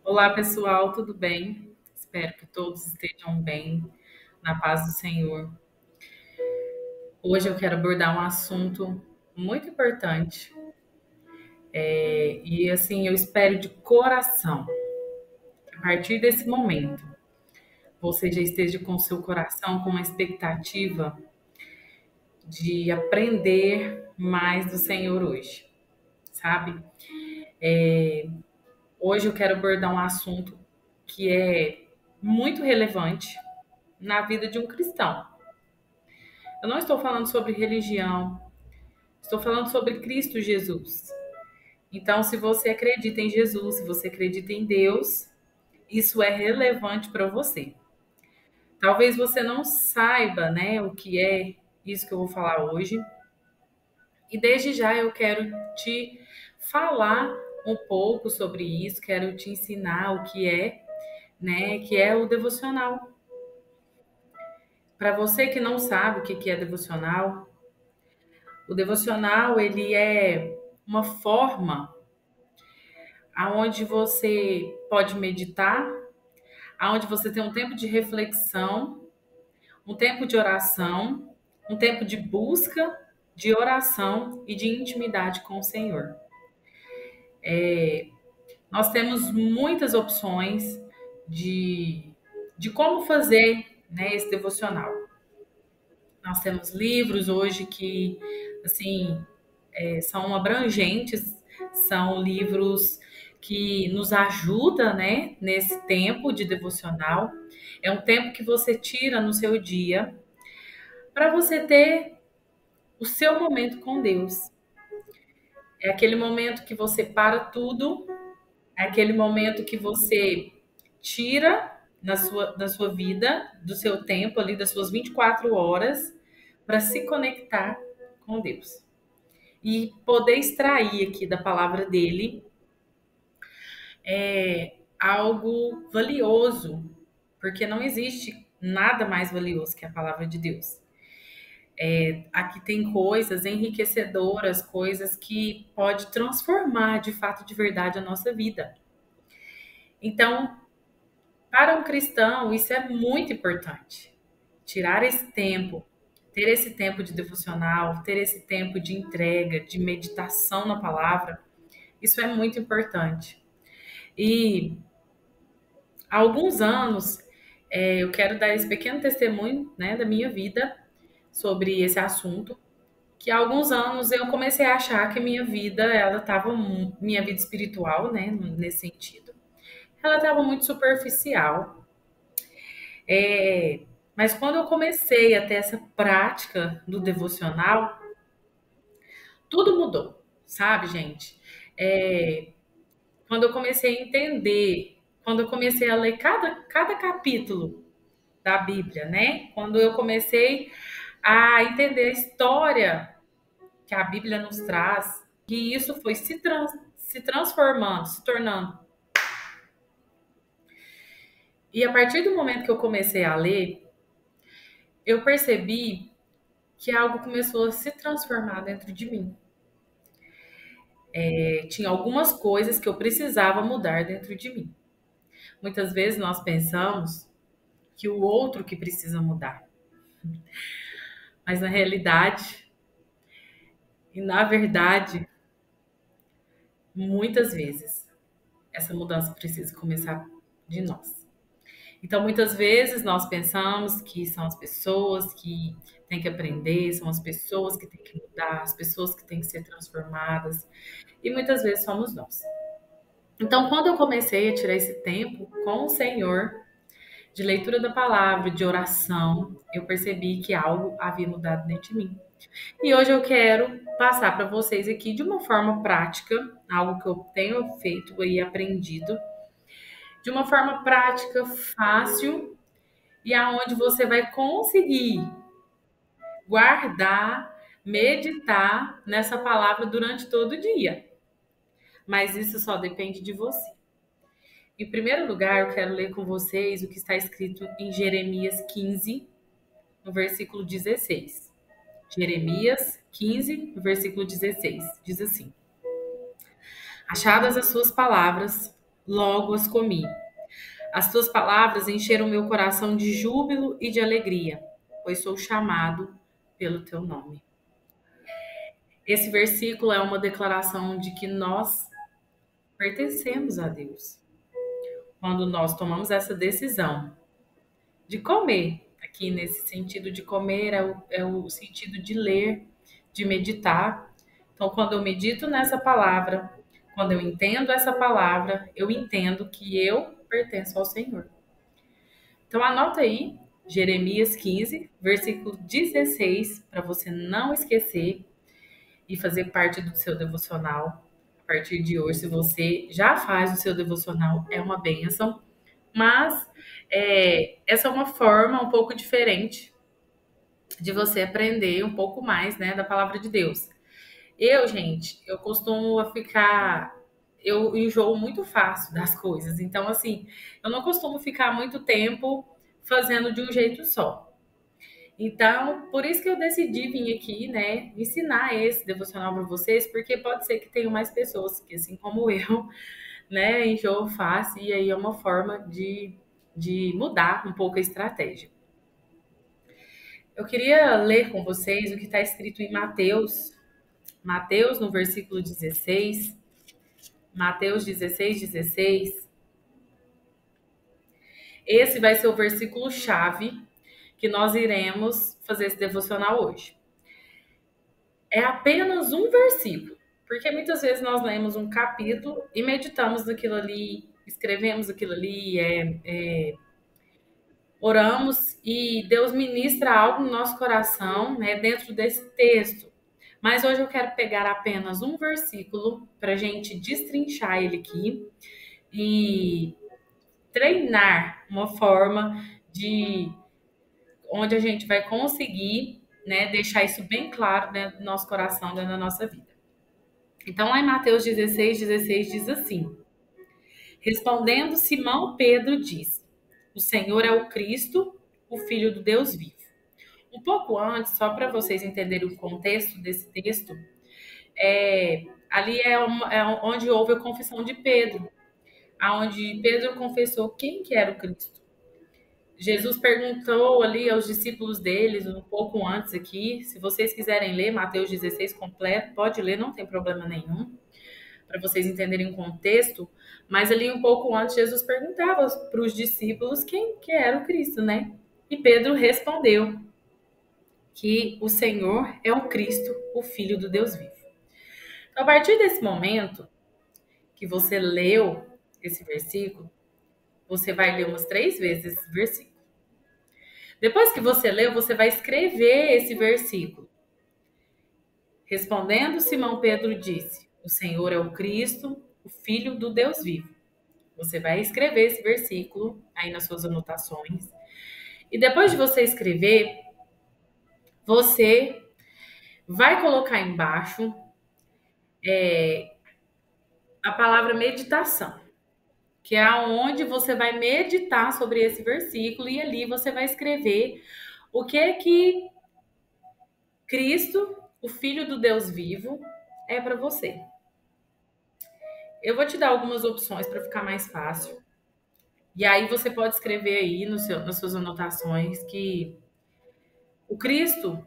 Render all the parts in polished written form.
Olá, pessoal, tudo bem? Espero que todos estejam bem, na paz do Senhor. Hoje eu quero abordar um assunto muito importante e, assim, eu espero de coração, que a partir desse momento, você já esteja com o seu coração com uma expectativa de aprender mais do Senhor hoje, sabe? Hoje eu quero abordar um assunto que é muito relevante na vida de um cristão. Eu não estou falando sobre religião, estou falando sobre Cristo Jesus. Então, se você acredita em Jesus, se você acredita em Deus, isso é relevante para você. Talvez você não saiba, né, o que é isso que eu vou falar hoje. E desde já eu quero te falar um pouco sobre isso, quero te ensinar o que é, né, que é o devocional. Para você que não sabe o que é devocional, o devocional ele é uma forma aonde você pode meditar, aonde você tem um tempo de reflexão, um tempo de oração, um tempo de busca, de oração e de intimidade com o Senhor. Nós temos muitas opções de como fazer, né, esse devocional. Nós temos livros hoje que, assim, são abrangentes, são livros que nos ajudam, né, nesse tempo de devocional. É um tempo que você tira no seu dia para você ter o seu momento com Deus. É aquele momento que você para tudo, é aquele momento que você tira da sua vida, do seu tempo ali, das suas 24 horas, para se conectar com Deus. E poder extrair aqui da palavra dele algo valioso, porque não existe nada mais valioso que a palavra de Deus. Aqui tem coisas enriquecedoras, coisas que pode transformar de fato de verdade a nossa vida. Então, para um cristão, isso é muito importante. Tirar esse tempo, ter esse tempo de devocional, ter esse tempo de entrega, de meditação na palavra, isso é muito importante. E há alguns anos, eu quero dar esse pequeno testemunho, né, da minha vida sobre esse assunto, que há alguns anos eu comecei a achar que minha vida espiritual, né, nesse sentido, ela estava muito superficial. Mas quando eu comecei a ter essa prática do devocional, tudo mudou, sabe, gente? É, Quando eu comecei a entender, quando eu comecei a ler cada capítulo da Bíblia, né? Quando eu comecei a entender a história que a Bíblia nos traz, que isso foi se transformando, se tornando. E a partir do momento que eu comecei a ler, eu percebi que algo começou a se transformar dentro de mim. Tinha algumas coisas que eu precisava mudar dentro de mim. Muitas vezes nós pensamos que o outro que precisa mudar, mas na realidade, e na verdade, muitas vezes essa mudança precisa começar de nós. Então, muitas vezes nós pensamos que são as pessoas que têm que aprender, são as pessoas que têm que mudar, as pessoas que têm que ser transformadas, e muitas vezes somos nós. Então, quando eu comecei a tirar esse tempo com o Senhor, de leitura da palavra, de oração, eu percebi que algo havia mudado dentro de mim. E hoje eu quero passar para vocês aqui de uma forma prática, algo que eu tenho feito e aprendido, de uma forma prática, fácil e aonde você vai conseguir guardar, meditar nessa palavra durante todo o dia. Mas isso só depende de você. Em primeiro lugar, eu quero ler com vocês o que está escrito em Jeremias 15, no versículo 16. Jeremias 15, no versículo 16. Diz assim: Achadas as suas palavras, logo as comi. As tuas palavras encheram meu coração de júbilo e de alegria, pois sou chamado pelo teu nome. Esse versículo é uma declaração de que nós pertencemos a Deus. Quando nós tomamos essa decisão de comer, aqui nesse sentido de comer é o sentido de ler, de meditar. Então, quando eu medito nessa palavra, quando eu entendo essa palavra, eu entendo que eu pertenço ao Senhor. Então, anota aí Jeremias 15, versículo 16, para você não esquecer e fazer parte do seu devocional. A partir de hoje, se você já faz o seu devocional, é uma bênção. Mas essa é uma forma um pouco diferente de você aprender um pouco mais, né, da palavra de Deus. Gente, eu costumo ficar. Eu enjoo muito fácil das coisas. Então, assim, eu não costumo ficar muito tempo fazendo de um jeito só. Então, por isso que eu decidi vir aqui, né, ensinar esse devocional para vocês, porque pode ser que tenham mais pessoas que, assim como eu, né, enjoo fácil, e aí é uma forma de mudar um pouco a estratégia. Eu queria ler com vocês o que está escrito em Mateus no versículo 16, Mateus 16, 16. Esse vai ser o versículo chave que nós iremos fazer esse devocional hoje. É apenas um versículo, porque muitas vezes nós lemos um capítulo e meditamos naquilo ali, escrevemos aquilo ali, oramos e Deus ministra algo no nosso coração, né, dentro desse texto. Mas hoje eu quero pegar apenas um versículo para a gente destrinchar ele aqui e treinar uma forma de onde a gente vai conseguir, né, deixar isso bem claro dentro do nosso coração, dentro da nossa vida. Então, lá em Mateus 16, 16 diz assim: respondendo Simão, Pedro disse: o Senhor é o Cristo, o Filho do Deus vivo. Um pouco antes, só para vocês entenderem o contexto desse texto, ali é onde houve a confissão de Pedro, aonde Pedro confessou quem que era o Cristo. Jesus perguntou ali aos discípulos deles, um pouco antes aqui, se vocês quiserem ler Mateus 16 completo, pode ler, não tem problema nenhum, para vocês entenderem o contexto, mas ali um pouco antes Jesus perguntava para os discípulos quem que era o Cristo, né? E Pedro respondeu que o Senhor é o Cristo, o Filho do Deus vivo. Então, a partir desse momento que você leu esse versículo, você vai ler umas 3 vezes esse versículo. Depois que você leu, você vai escrever esse versículo. Respondendo, Simão Pedro disse: o Senhor é o Cristo, o Filho do Deus vivo. Você vai escrever esse versículo aí nas suas anotações. E depois de você escrever, você vai colocar embaixo a palavra meditação, que é aonde você vai meditar sobre esse versículo e ali você vai escrever o que é que Cristo, o Filho do Deus vivo, é para você. Eu vou te dar algumas opções para ficar mais fácil. E aí você pode escrever aí nas suas anotações que o Cristo,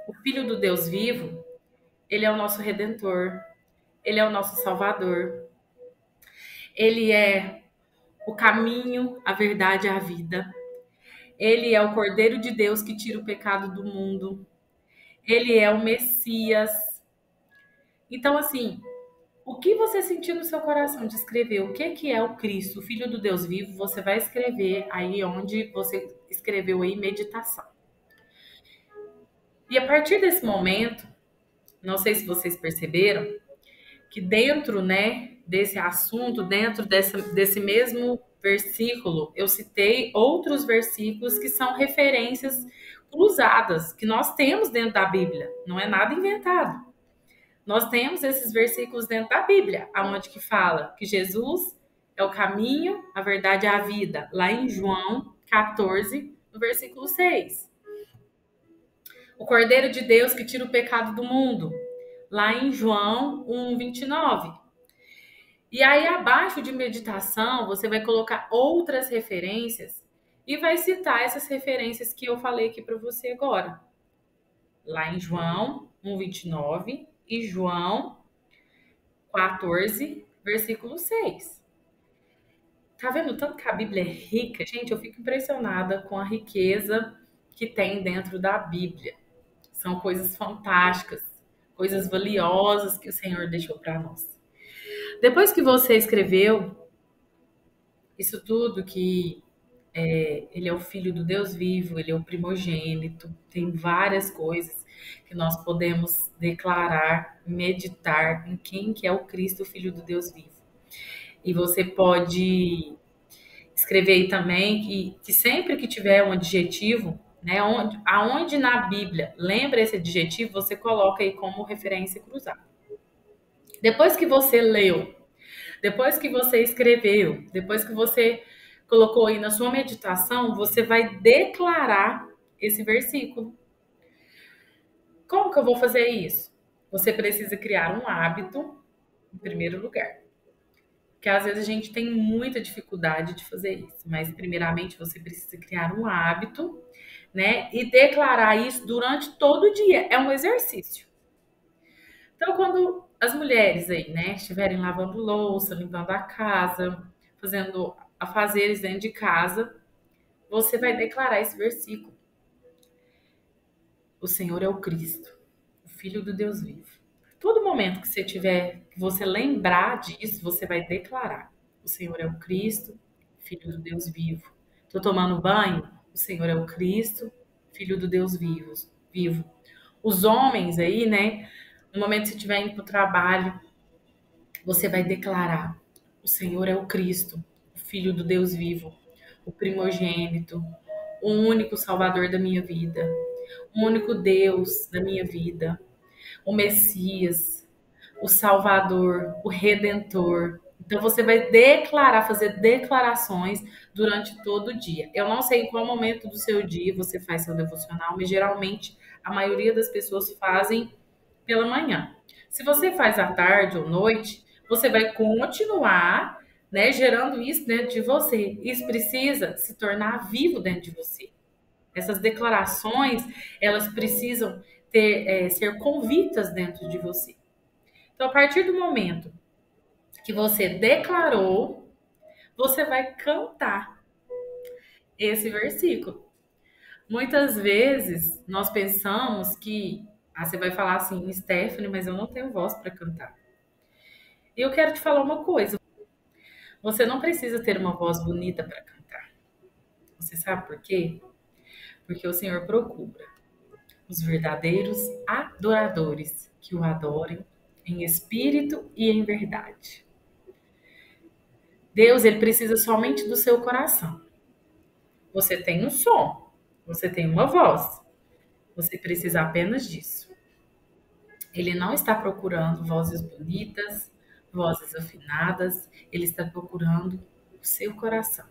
o Filho do Deus vivo, ele é o nosso Redentor, ele é o nosso Salvador, ele é o caminho, a verdade e a vida. Ele é o Cordeiro de Deus que tira o pecado do mundo. Ele é o Messias. Então, assim, o que você sentiu no seu coração de escrever o que é o Cristo, o Filho do Deus vivo, você vai escrever aí onde você escreveu aí meditação. E a partir desse momento, não sei se vocês perceberam, que dentro, né, desse assunto, dentro desse mesmo versículo, eu citei outros versículos que são referências cruzadas, que nós temos dentro da Bíblia, não é nada inventado. Nós temos esses versículos dentro da Bíblia, aonde que fala que Jesus é o caminho, a verdade e a vida, lá em João 14, no versículo 6. O Cordeiro de Deus que tira o pecado do mundo, lá em João 1, 29. E aí, abaixo de meditação, você vai colocar outras referências e vai citar essas referências que eu falei aqui para você agora. Lá em João 1:29 e João 14, versículo 6. Tá vendo tanto que a Bíblia é rica? Gente, eu fico impressionada com a riqueza que tem dentro da Bíblia. São coisas fantásticas, coisas valiosas que o Senhor deixou para nós. Depois que você escreveu isso tudo, que ele é o Filho do Deus vivo, ele é o primogênito, tem várias coisas que nós podemos declarar, meditar em quem que é o Cristo, o Filho do Deus vivo. E você pode escrever aí também que sempre que tiver um adjetivo, né, aonde na Bíblia lembra esse adjetivo, você coloca aí como referência cruzada. Depois que você leu, depois que você escreveu, depois que você colocou aí na sua meditação, você vai declarar esse versículo. Como que eu vou fazer isso? Você precisa criar um hábito, em primeiro lugar. Porque às vezes a gente tem muita dificuldade de fazer isso, mas primeiramente você precisa criar um hábito, né? E declarar isso durante todo o dia. É um exercício. Então, quando as mulheres aí, né, estiverem lavando louça, limpando a casa, fazendo afazeres dentro de casa, você vai declarar esse versículo. O Senhor é o Cristo, o Filho do Deus vivo. Todo momento que você tiver, que você lembrar disso, você vai declarar. O Senhor é o Cristo, Filho do Deus vivo. Estou tomando banho, o Senhor é o Cristo, Filho do Deus vivo. Os homens aí, né, no momento que você estiver indo para o trabalho, você vai declarar: o Senhor é o Cristo, o Filho do Deus vivo, o primogênito, o único Salvador da minha vida, o único Deus da minha vida, o Messias, o Salvador, o Redentor. Então você vai declarar, fazer declarações durante todo o dia. Eu não sei em qual momento do seu dia você faz seu devocional, mas geralmente a maioria das pessoas fazem pela manhã. Se você faz à tarde ou noite, você vai continuar, né, gerando isso dentro de você. Isso precisa se tornar vivo dentro de você. Essas declarações, elas precisam ser convictas dentro de você. Então, a partir do momento que você declarou, você vai cantar esse versículo. Muitas vezes nós pensamos que você vai falar assim, Stephanie, mas eu não tenho voz para cantar. E eu quero te falar uma coisa: você não precisa ter uma voz bonita para cantar. Você sabe por quê? Porque o Senhor procura os verdadeiros adoradores que o adorem em espírito e em verdade. Deus, ele precisa somente do seu coração. Você tem um som, você tem uma voz, você precisa apenas disso. Ele não está procurando vozes bonitas, vozes afinadas, ele está procurando o seu coração,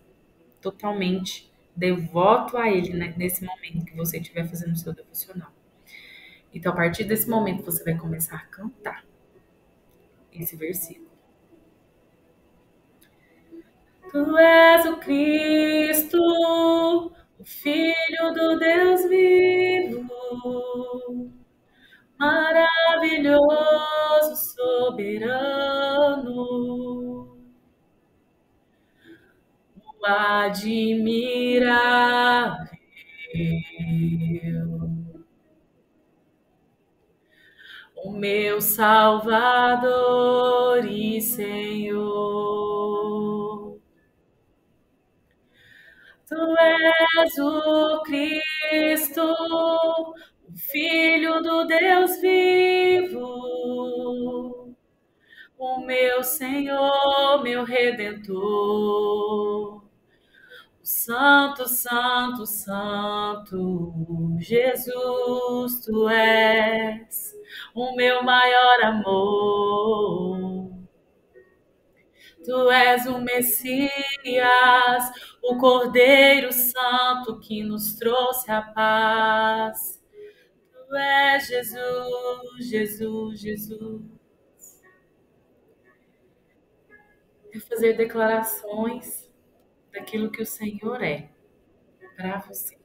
totalmente devoto a ele, né, nesse momento que você estiver fazendo o seu devocional. Então, a partir desse momento, você vai começar a cantar esse versículo. Tu és o Cristo, o Filho do Deus vivo, maravilhoso, soberano, o admirável, o meu Salvador e Senhor. Tu és o Cristo, o Filho do Deus vivo, o meu Senhor, meu Redentor. Santo, Santo, Santo, Jesus, tu és o meu maior amor. Tu és o Messias, o Cordeiro Santo que nos trouxe a paz. Tu és Jesus, Jesus, Jesus. e fazer declarações daquilo que o Senhor é para você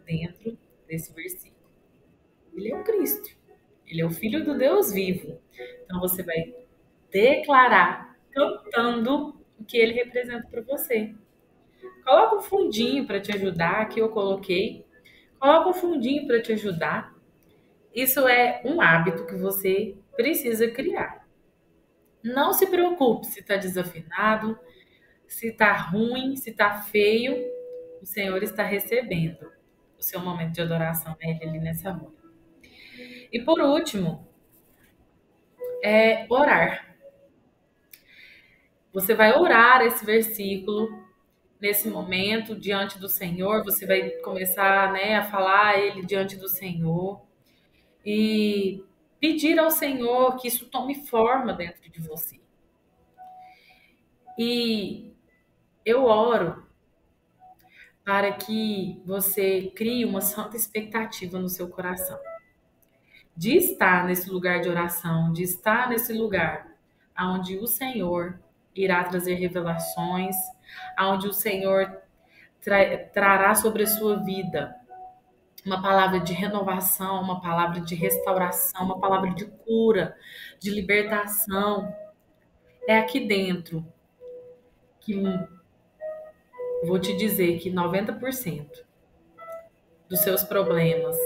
dentro desse versículo. Ele é o Cristo. Ele é o Filho do Deus vivo. Então você vai declarar cantando o que ele representa para você. Coloca um fundinho para te ajudar, que eu coloquei. Coloca um fundinho para te ajudar. Isso é um hábito que você precisa criar. Não se preocupe se está desafinado, se está ruim, se está feio. O Senhor está recebendo o seu momento de adoração a Ele ali nessa hora. E por último, orar. Você vai orar esse versículo nesse momento diante do Senhor. Você vai começar, né, a falar ele diante do Senhor e pedir ao Senhor que isso tome forma dentro de você. E eu oro para que você crie uma santa expectativa no seu coração de estar nesse lugar de oração, de estar nesse lugar onde o Senhor irá trazer revelações, onde o Senhor trará sobre a sua vida uma palavra de renovação, uma palavra de restauração, uma palavra de cura, de libertação. É aqui dentro que vou te dizer que 90% dos seus problemas,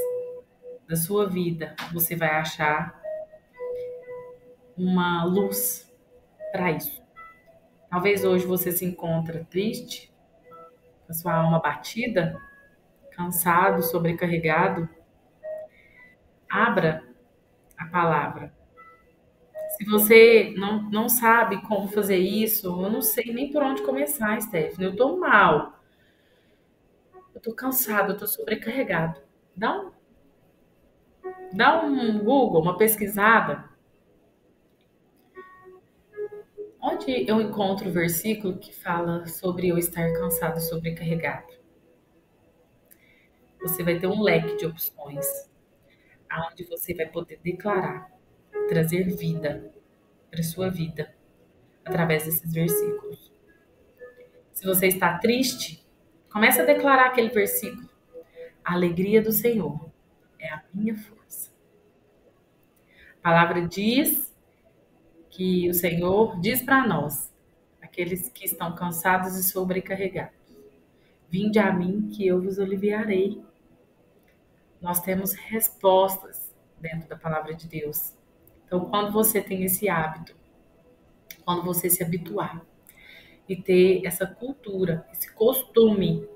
da sua vida, você vai achar uma luz para isso. Talvez hoje você se encontre triste, com a sua alma batida, cansado, sobrecarregado. Abra a palavra. Se você não sabe como fazer isso, eu não sei nem por onde começar, Stephanie. Eu tô mal, eu tô cansado, eu tô sobrecarregado. Dá um, dá um Google, uma pesquisada. Onde eu encontro o versículo que fala sobre eu estar cansado e sobrecarregado? Você vai ter um leque de opções, aonde você vai poder declarar, trazer vida para sua vida através desses versículos. Se você está triste, comece a declarar aquele versículo. A alegria do Senhor é a minha força. A palavra diz que o Senhor diz para nós, aqueles que estão cansados e sobrecarregados: vinde a mim que eu vos aliviarei. Nós temos respostas dentro da palavra de Deus. Então, quando você tem esse hábito, quando você se habituar e ter essa cultura, esse costume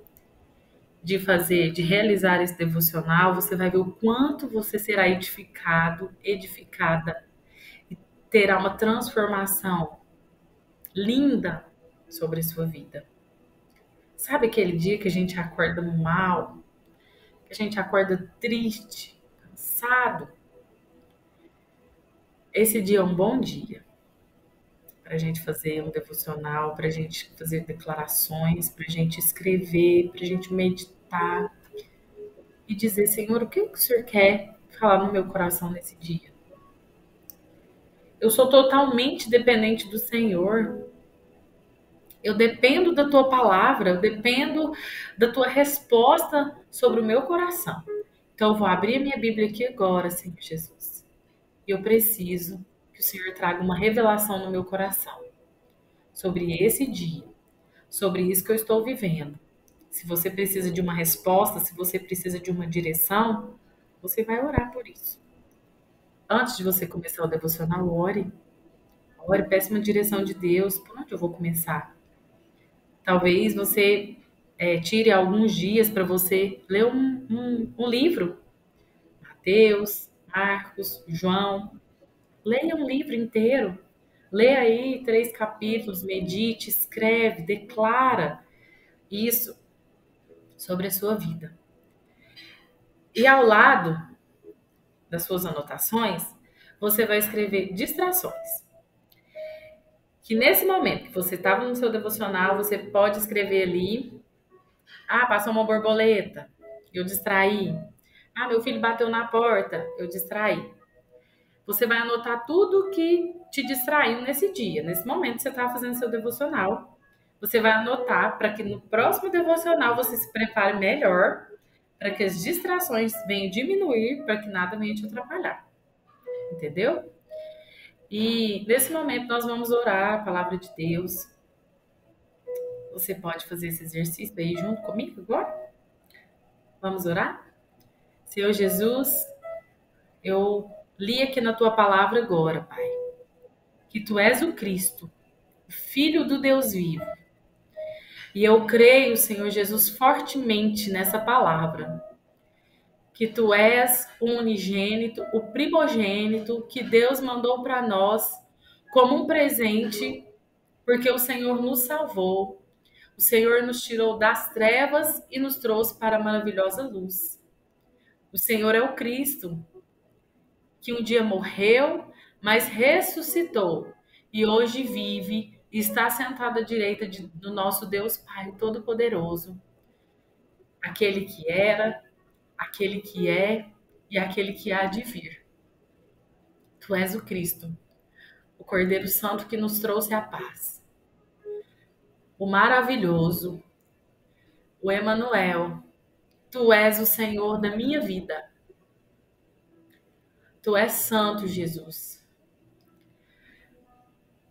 de fazer, de realizar esse devocional, você vai ver o quanto você será edificado, edificada e terá uma transformação linda sobre a sua vida. Sabe aquele dia que a gente acorda mal, que a gente acorda triste, cansado? Esse dia é um bom dia para a gente fazer um devocional, para a gente fazer declarações, para a gente escrever, para a gente meditar e dizer: Senhor, o que o Senhor quer falar no meu coração nesse dia? Eu sou totalmente dependente do Senhor. Eu dependo da tua palavra, eu dependo da tua resposta sobre o meu coração. Então eu vou abrir a minha Bíblia aqui agora, Senhor Jesus. E eu preciso que o Senhor traga uma revelação no meu coração sobre esse dia, sobre isso que eu estou vivendo. Se você precisa de uma resposta, se você precisa de uma direção, você vai orar por isso. Antes de você começar o devocional, ore. Ore, peça uma direção de Deus. Por onde eu vou começar? Talvez você tire alguns dias para você ler um livro. Mateus, Marcos, João. Leia um livro inteiro. Leia aí 3 capítulos, medite, escreve, declara isso sobre a sua vida. E ao lado das suas anotações, você vai escrever distrações. Que nesse momento que você estava no seu devocional, você pode escrever ali: ah, passou uma borboleta, eu distraí. Ah, meu filho bateu na porta, eu distraí. Você vai anotar tudo que te distraiu nesse dia, nesse momento que você está fazendo seu devocional. Você vai anotar para que no próximo devocional você se prepare melhor, para que as distrações venham diminuir, para que nada venha te atrapalhar. Entendeu? E nesse momento nós vamos orar a palavra de Deus. Você pode fazer esse exercício aí junto comigo agora? Vamos orar? Senhor Jesus, eu li aqui na tua palavra agora, Pai, que tu és o Cristo, o Filho do Deus vivo. E eu creio, Senhor Jesus, fortemente nessa palavra, que tu és o unigênito, o primogênito que Deus mandou para nós como um presente, porque o Senhor nos salvou. O Senhor nos tirou das trevas e nos trouxe para a maravilhosa luz. O Senhor é o Cristo, que um dia morreu, mas ressuscitou e hoje vive e está sentado à direita do nosso Deus Pai Todo-Poderoso, aquele que era, aquele que é e aquele que há de vir. Tu és o Cristo, o Cordeiro Santo que nos trouxe a paz, o maravilhoso, o Emanuel. Tu és o Senhor da minha vida. Tu és santo, Jesus.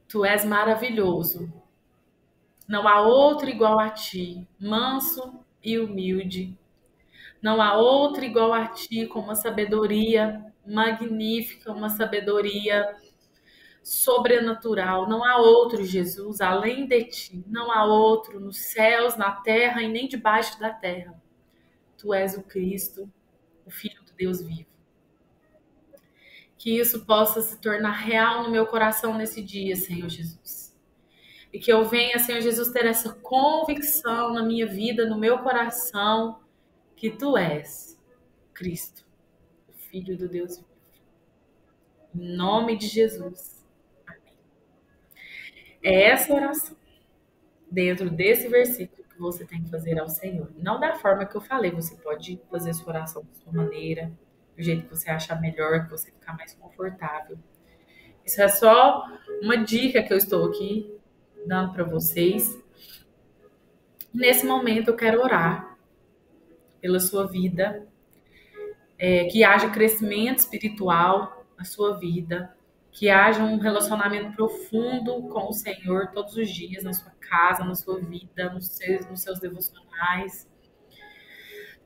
Tu és maravilhoso. Não há outro igual a ti, manso e humilde. Não há outro igual a ti, com uma sabedoria magnífica, uma sabedoria sobrenatural. Não há outro, Jesus, além de ti. Não há outro nos céus, na terra e nem debaixo da terra. Tu és o Cristo, o Filho do Deus vivo. Que isso possa se tornar real no meu coração nesse dia, Senhor Jesus. E que eu venha, Senhor Jesus, ter essa convicção na minha vida, no meu coração, que tu és Cristo, o Filho do Deus vivo. Em nome de Jesus. Amém. É essa oração, dentro desse versículo, que você tem que fazer ao Senhor. Não da forma que eu falei, você pode fazer sua oração da sua maneira, do jeito que você achar melhor, que você ficar mais confortável. Isso é só uma dica que eu estou aqui dando para vocês. Nesse momento eu quero orar pela sua vida, que haja crescimento espiritual na sua vida, que haja um relacionamento profundo com o Senhor todos os dias, na sua casa, na sua vida, nos seus devocionais.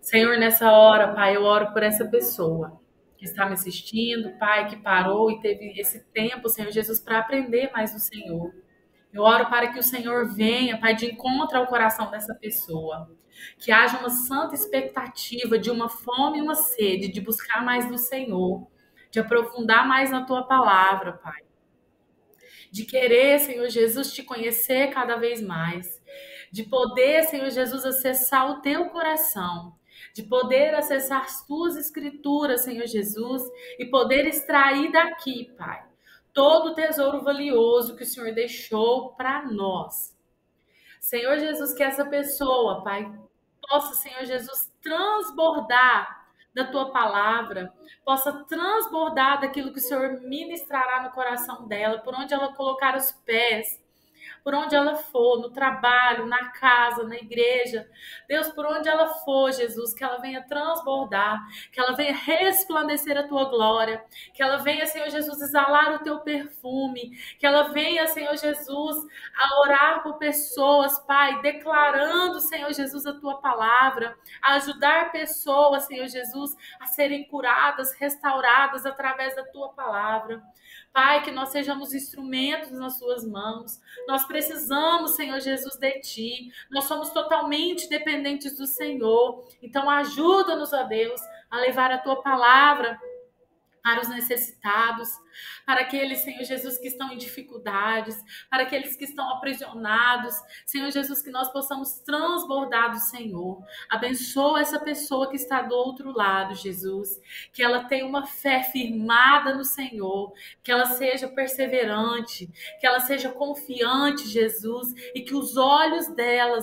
Senhor, nessa hora, Pai, eu oro por essa pessoa que está me assistindo, Pai, que parou e teve esse tempo, Senhor Jesus, para aprender mais do Senhor. Eu oro para que o Senhor venha, Pai, de encontro ao coração dessa pessoa. Que haja uma santa expectativa de uma fome e uma sede de buscar mais do Senhor, de aprofundar mais na Tua palavra, Pai. De querer, Senhor Jesus, te conhecer cada vez mais. De poder, Senhor Jesus, acessar o Teu coração. De poder acessar as Tuas escrituras, Senhor Jesus, e poder extrair daqui, Pai, todo o tesouro valioso que o Senhor deixou para nós. Senhor Jesus, que essa pessoa, Pai, possa, Senhor Jesus, transbordar da tua palavra, possa transbordar daquilo que o Senhor ministrará no coração dela, por onde ela colocar os pés, por onde ela for, no trabalho, na casa, na igreja. Deus, por onde ela for, Jesus, que ela venha transbordar, que ela venha resplandecer a tua glória, que ela venha, Senhor Jesus, exalar o teu perfume, que ela venha, Senhor Jesus, a orar por pessoas, Pai, declarando, Senhor Jesus, a tua palavra, a ajudar pessoas, Senhor Jesus, a serem curadas, restauradas através da tua palavra. Pai, que nós sejamos instrumentos nas suas mãos. Nós precisamos, Senhor Jesus, de Ti. Nós somos totalmente dependentes do Senhor. Então, ajuda-nos, ó Deus, a levar a Tua palavra para os necessitados, para aqueles, Senhor Jesus, que estão em dificuldades, para aqueles que estão aprisionados. Senhor Jesus, que nós possamos transbordar do Senhor. Abençoa essa pessoa que está do outro lado, Jesus. Que ela tenha uma fé firmada no Senhor, que ela seja perseverante, que ela seja confiante, Jesus, e que os olhos dela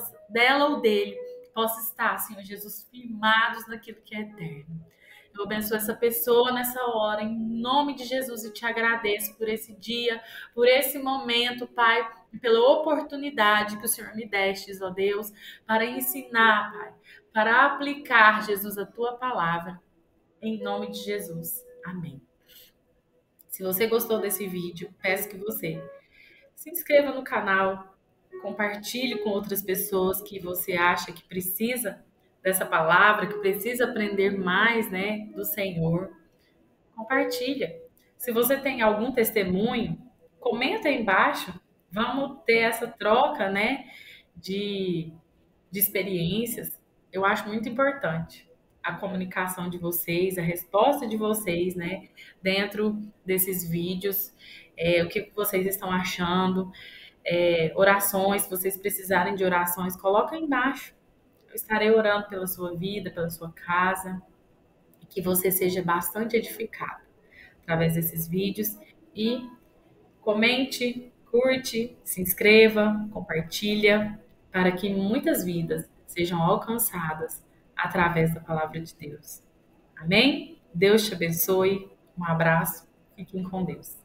ou dele, possam estar, Senhor Jesus, firmados naquilo que é eterno. Eu abençoo essa pessoa nessa hora, em nome de Jesus, e te agradeço por esse dia, por esse momento, Pai, e pela oportunidade que o Senhor me destes, ó Deus, para ensinar, Pai, para aplicar, Jesus, a tua palavra, em nome de Jesus. Amém. Se você gostou desse vídeo, peço que você se inscreva no canal, compartilhe com outras pessoas que você acha que precisa dessa palavra, que precisa aprender mais, né, do Senhor. Compartilha. Se você tem algum testemunho, comenta aí embaixo. Vamos ter essa troca, né, de, de experiências. Eu acho muito importante a comunicação de vocês, a resposta de vocês, né, dentro desses vídeos. O que vocês estão achando? Orações, se vocês precisarem de orações, coloca aí embaixo. Eu estarei orando pela sua vida, pela sua casa, e que você seja bastante edificado através desses vídeos. E comente, curte, se inscreva, compartilha, para que muitas vidas sejam alcançadas através da palavra de Deus. Amém? Deus te abençoe. Um abraço. Fiquem com Deus.